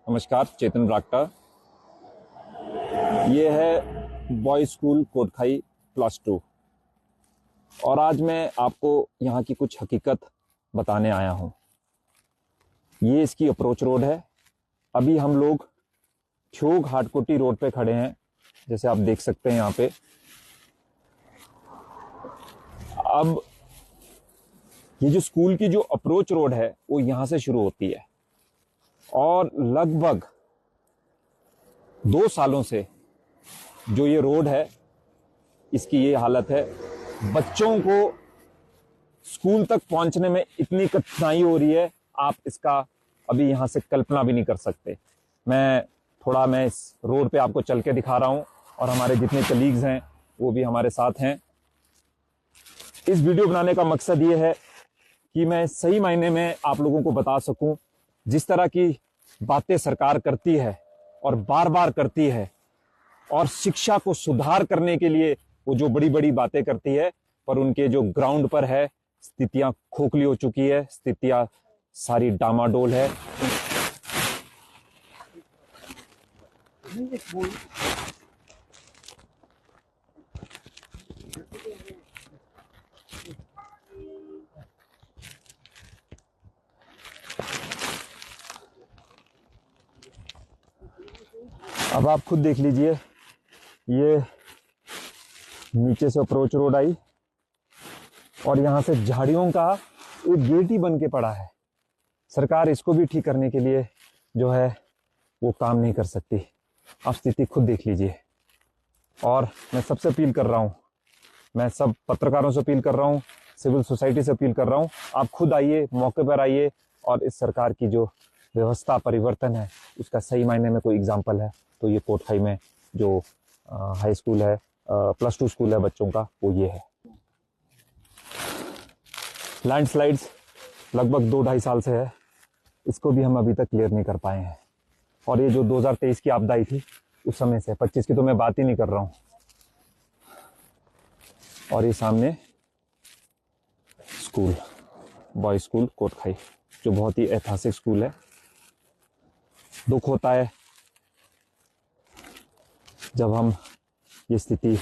नमस्कार, चेतन ब्राक्टा। ये है बॉयज स्कूल कोटखाई +2 और आज मैं आपको यहाँ की कुछ हकीकत बताने आया हूँ। ये इसकी अप्रोच रोड है। अभी हम लोग ठियोग हाटकोटी रोड पे खड़े हैं, जैसे आप देख सकते हैं यहाँ पे। अब ये जो स्कूल की जो अप्रोच रोड है वो यहाँ से शुरू होती है और लगभग 2 सालों से जो ये रोड है इसकी ये हालत है। बच्चों को स्कूल तक पहुंचने में इतनी कठिनाई हो रही है, आप इसका अभी यहां से कल्पना भी नहीं कर सकते। मैं इस रोड पे आपको चल के दिखा रहा हूं और हमारे जितने कलीग्स हैं वो भी हमारे साथ हैं। इस वीडियो बनाने का मकसद ये है कि मैं सही मायने में आप लोगों को बता सकूं, जिस तरह की बातें सरकार करती है और बार बार करती है और शिक्षा को सुधार करने के लिए वो जो बड़ी बड़ी बातें करती है, पर उनके जो ग्राउंड पर है स्थितियां खोखली हो चुकी है, स्थितियां सारी डामाडोल है। अब आप खुद देख लीजिए, ये नीचे से अप्रोच रोड आई और यहां से झाड़ियों का एक गेट ही बन के पड़ा है। सरकार इसको भी ठीक करने के लिए जो है वो काम नहीं कर सकती। आप स्थिति खुद देख लीजिए। और मैं सबसे अपील कर रहा हूं, मैं सब पत्रकारों से अपील कर रहा हूं, सिविल सोसाइटी से अपील कर रहा हूं, आप खुद आइए, मौके पर आइए और इस सरकार की जो व्यवस्था परिवर्तन है उसका सही मायने में कोई एग्जाम्पल है तो ये कोटखाई में जो हाई स्कूल है, +2 स्कूल है बच्चों का, वो ये है। लैंडस्लाइड्स लगभग 2-2.5 साल से है, इसको भी हम अभी तक क्लियर नहीं कर पाए हैं। और ये जो 2023 की आपदा आई थी उस समय से, 25 की तो मैं बात ही नहीं कर रहा हूं। और ये सामने स्कूल, बॉय स्कूल कोटखाई, जो बहुत ही ऐतिहासिक स्कूल है। दुख होता है जब हम ये स्थिति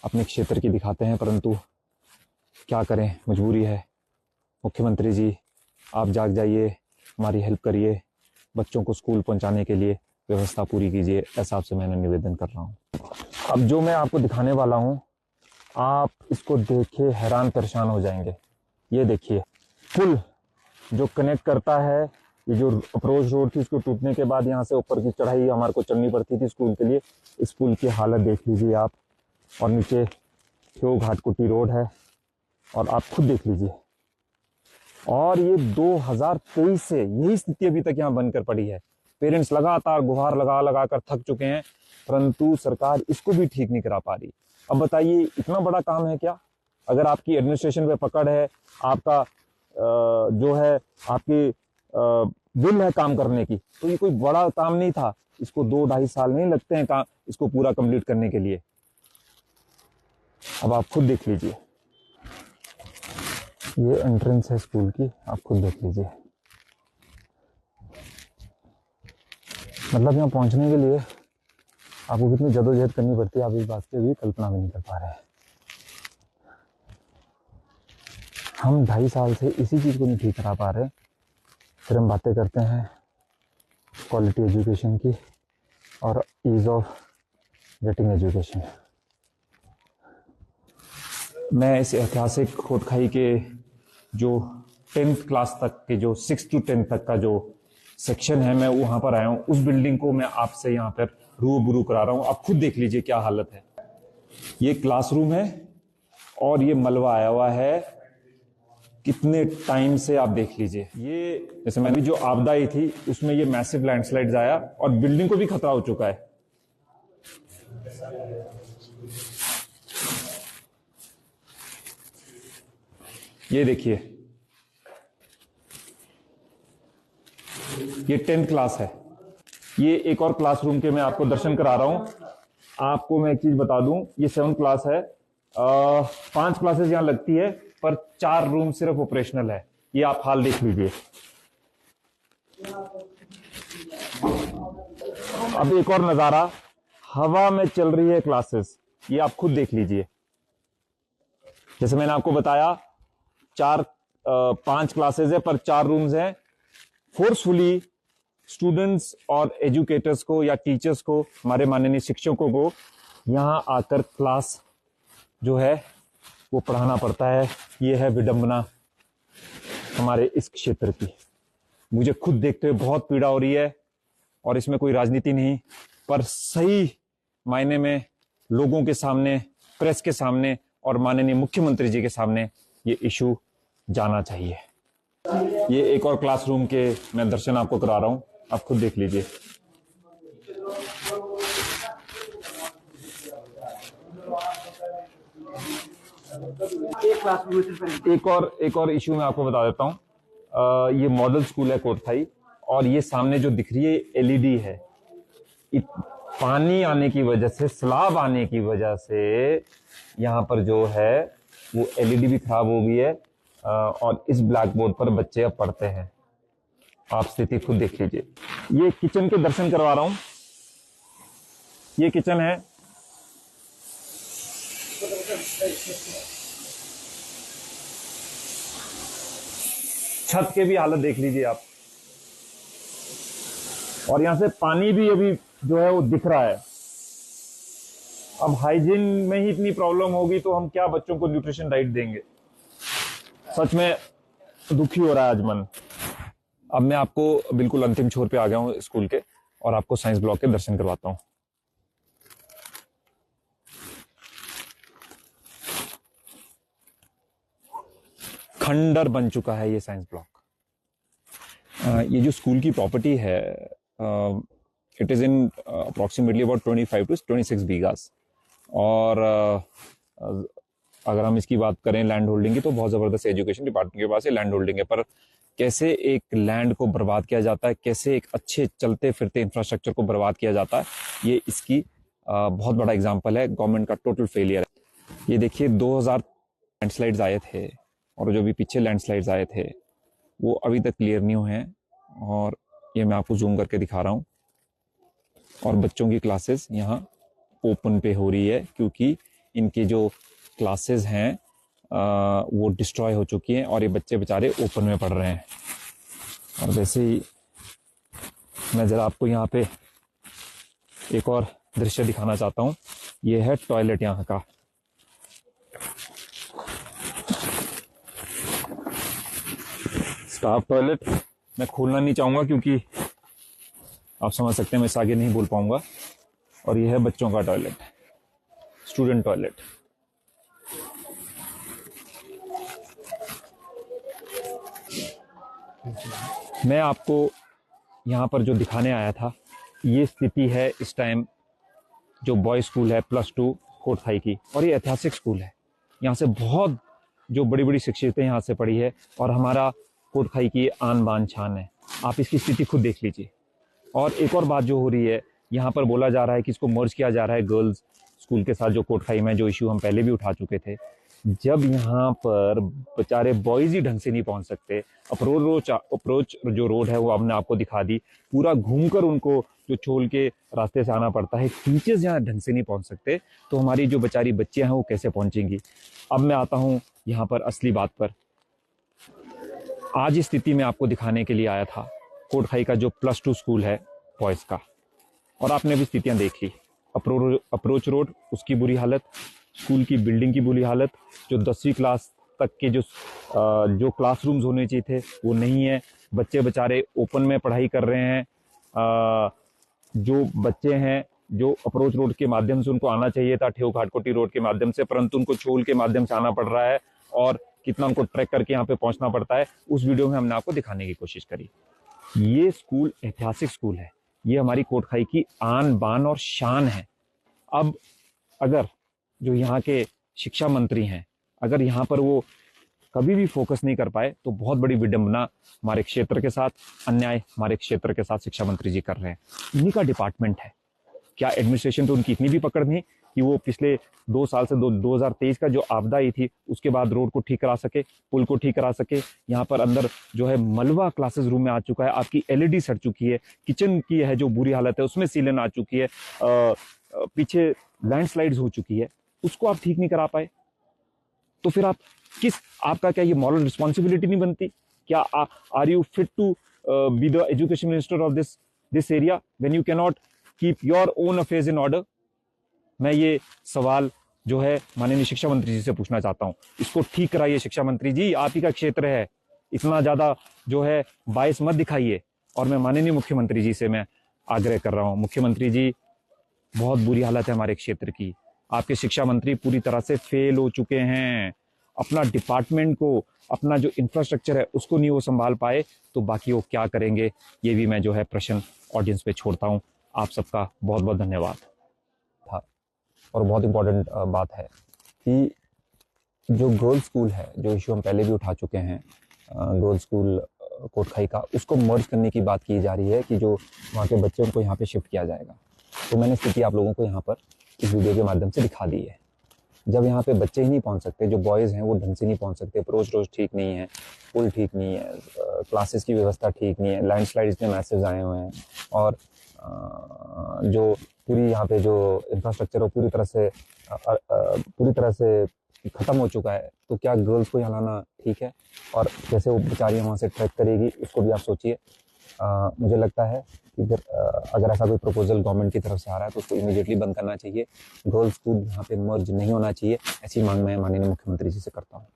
अपने क्षेत्र की दिखाते हैं, परंतु क्या करें, मजबूरी है। मुख्यमंत्री जी, आप जाग जाइए, हमारी हेल्प करिए, बच्चों को स्कूल पहुंचाने के लिए व्यवस्था पूरी कीजिए, ऐसा आपसे मैं निवेदन कर रहा हूं। अब जो मैं आपको दिखाने वाला हूं, आप इसको देखे हैरान परेशान हो जाएंगे। ये देखिए, पुल जो कनेक्ट करता है, ये जो अप्रोच रोड थी उसको टूटने के बाद यहाँ से ऊपर की चढ़ाई हमारे को चढ़नी पड़ती थी स्कूल के लिए। इस पुल की हालत देख लीजिए आप। और नीचे ठियोग हाटकोटी रोड है और आप खुद देख लीजिए। और ये 2023 से यही स्थिति अभी तक यहाँ बनकर पड़ी है। पेरेंट्स लगातार गुहार लगा कर थक चुके हैं, परंतु सरकार इसको भी ठीक नहीं करा पा रही। अब बताइए, इतना बड़ा काम है क्या? अगर आपकी एडमिनिस्ट्रेशन पे पकड़ है, आपका जो है आपकी दिल है काम करने की, तो ये कोई बड़ा काम नहीं था। इसको 2-2.5 साल नहीं लगते हैं काम इसको पूरा कंप्लीट करने के लिए। अब आप खुद देख लीजिए, ये एंट्रेंस है स्कूल की, आप खुद देख लीजिए। मतलब यहाँ पहुंचने के लिए आपको कितनी जद्दोजहद करनी पड़ती है, आप इस बात की भी कल्पना भी नहीं कर पा रहे हैं। हम 2.5 साल से इसी चीज को नहीं ठीक करा पा रहे। फिर हम बातें करते हैं क्वालिटी एजुकेशन की और ईज ऑफ गेटिंग एजुकेशन। मैं इस ऐतिहासिक कोटखाई के जो 10th क्लास तक के, जो 6 to 10 तक का जो सेक्शन है, मैं वहां पर आया हूं। उस बिल्डिंग को मैं आपसे यहाँ पर रूबरू करा रहा हूं। आप खुद देख लीजिए क्या हालत है। ये क्लासरूम है और ये मलबा आया हुआ है कितने टाइम से, आप देख लीजिए। ये जैसे मैंने जो आपदा आई थी उसमें ये मैसिव लैंडस्लाइड्स आया और बिल्डिंग को भी खतरा हो चुका है। ये देखिए, ये 10th क्लास है। ये एक और क्लासरूम के मैं आपको दर्शन करा रहा हूं। आपको मैं एक चीज बता दूं, ये 7th क्लास है। 5 क्लासेस यहां लगती है, पर 4 रूम सिर्फ ऑपरेशनल है। ये आप हाल देख लीजिए। अब एक और नजारा, हवा में चल रही है क्लासेस, ये आप खुद देख लीजिए। जैसे मैंने आपको बताया 5 क्लासेस है पर 4 रूम्स हैं। फोर्सफुली स्टूडेंट्स और एजुकेटर्स को या टीचर्स को, हमारे माननीय शिक्षकों को यहां आकर क्लास जो है वो पढ़ाना पड़ता है। ये है विडंबना हमारे इस क्षेत्र की। मुझे खुद देखते हुए बहुत पीड़ा हो रही है, और इसमें कोई राजनीति नहीं, पर सही मायने में लोगों के सामने, प्रेस के सामने और माननीय मुख्यमंत्री जी के सामने ये इशू जाना चाहिए। ये एक और क्लासरूम के मैं दर्शन आपको करा रहा हूं, आप खुद देख लीजिए। एक और इशू मैं आपको बता देता हूं। ये मॉडल स्कूल है कोटखाई, और ये सामने जो दिख रही है एलईडी है। पानी आने की वजह से, सैलाब आने की वजह से यहाँ पर जो है वो एलईडी भी खराब हो गई है, और इस ब्लैक बोर्ड पर बच्चे अब पढ़ते हैं। आप स्थिति खुद देख लीजिए। ये किचन के दर्शन करवा रहा हूं। ये किचन है, छत के भी हालत देख लीजिए आप, और यहां से पानी भी अभी जो है वो दिख रहा है। अब हाइजीन में ही इतनी प्रॉब्लम होगी तो हम क्या बच्चों को न्यूट्रिशन डाइट देंगे। सच में दुखी हो रहा है आज मन। अब मैं आपको बिल्कुल अंतिम छोर पे आ गया हूं स्कूल के, और आपको साइंस ब्लॉक के दर्शन करवाता हूं। खंडर बन चुका है ये साइंस ब्लॉक। ये जो स्कूल की प्रॉपर्टी है, it is in approximately about 25 to 26 बीघास, और अगर हम इसकी बात करें लैंड होल्डिंग की, तो बहुत जबरदस्त एजुकेशन डिपार्टमेंट के पास ये लैंड होल्डिंग है। पर कैसे एक लैंड को बर्बाद किया जाता है, कैसे एक अच्छे चलते फिरते इंफ्रास्ट्रक्चर को बर्बाद किया जाता है, ये इसकी बहुत बड़ा एग्जाम्पल है। गवर्नमेंट का टोटल फेलियर है। ये देखिए 2000 लैंडस्लाइड्स आए थे, और जो भी पीछे लैंडस्लाइड्स आए थे वो अभी तक क्लियर नहीं हुए हैं, और ये मैं आपको जूम करके दिखा रहा हूँ। और बच्चों की क्लासेस यहाँ ओपन पे हो रही है, क्योंकि इनकी जो क्लासेस हैं वो डिस्ट्रॉय हो चुकी हैं, और ये बच्चे बेचारे ओपन में पढ़ रहे हैं। और वैसे ही मैं ज़रा आपको यहाँ पे एक और दृश्य दिखाना चाहता हूँ। ये है टॉयलेट यहाँ का। स्टाफ टॉयलेट मैं खोलना नहीं चाहूँगा, क्योंकि आप समझ सकते हैं मैं इस आगे नहीं बोल पाऊंगा। और यह है बच्चों का टॉयलेट, स्टूडेंट टॉयलेट। मैं आपको यहाँ पर जो दिखाने आया था, ये स्थिति है इस टाइम जो बॉय स्कूल है +2 कोटखाई की, और ये ऐतिहासिक स्कूल है। यहाँ से बहुत जो बड़ी बड़ी शख्सियतें यहाँ से पढ़ी है, और हमारा कोटखाई की आन बान शान है। आप इसकी स्थिति खुद देख लीजिए। और एक और बात जो हो रही है, यहाँ पर बोला जा रहा है कि इसको मर्ज किया जा रहा है गर्ल्स स्कूल के साथ, जो कोटखाई में, जो इशू हम पहले भी उठा चुके थे। जब यहाँ पर बेचारे बॉयज़ ही ढंग से नहीं पहुँच सकते, अप्रोच जो रोड है वो हमने आपको दिखा दी, पूरा घूमकर उनको जो छोल के रास्ते से आना पड़ता है। टीचर्स यहाँ ढंग से नहीं पहुँच सकते, तो हमारी जो बेचारी बच्चियाँ हैं वो कैसे पहुँचेंगी। अब मैं आता हूँ यहाँ पर असली बात पर। आज इस स्थिति में आपको दिखाने के लिए आया था कोटखाई का जो +2 स्कूल है बॉयज़ का, और आपने भी स्थितियाँ देख ली। अप्रोच रोड, उसकी बुरी हालत, स्कूल की बिल्डिंग की बुरी हालत, जो 10वीं क्लास तक के जो क्लासरूम्स होने चाहिए थे वो नहीं है। बच्चे बेचारे ओपन में पढ़ाई कर रहे हैं। जो बच्चे हैं जो अप्रोच रोड के माध्यम से उनको आना चाहिए था, ठेऊ घाटकोटी रोड के माध्यम से, परंतु उनको छोल के माध्यम से आना पड़ रहा है, और कितना उनको ट्रैक करके यहाँ पे पहुंचना पड़ता है, उस वीडियो में हमने आपको दिखाने की कोशिश करी। ये स्कूल ऐतिहासिक स्कूल है, ये हमारी कोटखाई की आन बान और शान है। अब अगर जो यहाँ के शिक्षा मंत्री हैं, अगर यहाँ पर वो कभी भी फोकस नहीं कर पाए, तो बहुत बड़ी विडंबना हमारे क्षेत्र के साथ, अन्याय हमारे क्षेत्र के साथ शिक्षा मंत्री जी कर रहे हैं। इन्हीं का डिपार्टमेंट है, क्या एडमिनिस्ट्रेशन तो उनकी इतनी भी पकड़ नहीं कि वो पिछले 2 साल से 2023 का जो आपदा आई थी उसके बाद रोड को ठीक करा सके, पुल को ठीक करा सके। यहाँ पर अंदर जो है मलबा क्लासेस रूम में आ चुका है, आपकी एलईडी सड़ चुकी है, किचन की है जो बुरी हालत है उसमें सीलन आ चुकी है, पीछे लैंडस्लाइड्स हो चुकी है, उसको आप ठीक नहीं करा पाए। तो फिर आप आपका क्या ये मॉरल रिस्पॉन्सिबिलिटी नहीं बनती? क्या are you fit to be the education minister of this area when you can not keep your own affairs in order? मैं ये सवाल जो है माननीय शिक्षा मंत्री जी से पूछना चाहता हूँ। इसको ठीक कराइए शिक्षा मंत्री जी, आप ही का क्षेत्र है, इतना ज्यादा जो है बायस मत दिखाइए। और मैं माननीय मुख्यमंत्री जी से मैं आग्रह कर रहा हूँ, मुख्यमंत्री जी बहुत बुरी हालत है हमारे क्षेत्र की, आपके शिक्षा मंत्री पूरी तरह से फेल हो चुके हैं, अपना डिपार्टमेंट को, अपना जो इंफ्रास्ट्रक्चर है उसको नहीं वो संभाल पाए तो बाकी वो क्या करेंगे? ये भी मैं जो है प्रश्न ऑडियंस पे छोड़ता हूँ। आप सबका बहुत बहुत धन्यवाद। था और बहुत इंपॉर्टेंट बात है कि जो गर्ल्स स्कूल है, जो इशू हम पहले भी उठा चुके हैं, गर्ल्स स्कूल कोटखाई का, उसको मर्ज करने की बात की जा रही है कि जो वहाँ के बच्चे उनको यहाँ पे शिफ्ट किया जाएगा। तो मैंने स्थिति आप लोगों को यहाँ पर इस वीडियो के माध्यम से दिखा दी है। जब यहाँ पे बच्चे ही नहीं पहुँच सकते, जो बॉयज़ हैं वो ढंग से नहीं पहुँच सकते, रोज ठीक नहीं है, पुल ठीक नहीं है, क्लासेस की व्यवस्था ठीक नहीं है, लैंडस्लाइड इतने मैसेज आए हुए हैं, और जो पूरी यहाँ पे जो इंफ्रास्ट्रक्चर है पूरी तरह से ख़त्म हो चुका है। तो क्या गर्ल्स को यहाँ लाना ठीक है? और कैसे वो बेचारियाँ वहाँ से ट्रैक करेगी, उसको भी आप सोचिए। मुझे लगता है कि अगर ऐसा कोई प्रपोजल गवर्नमेंट की तरफ से आ रहा है तो उसको इमीडिएटली बंद करना चाहिए। गर्ल्स स्कूल यहाँ पे मर्ज नहीं होना चाहिए, ऐसी मांग मैं माननीय मुख्यमंत्री जी से करता हूँ।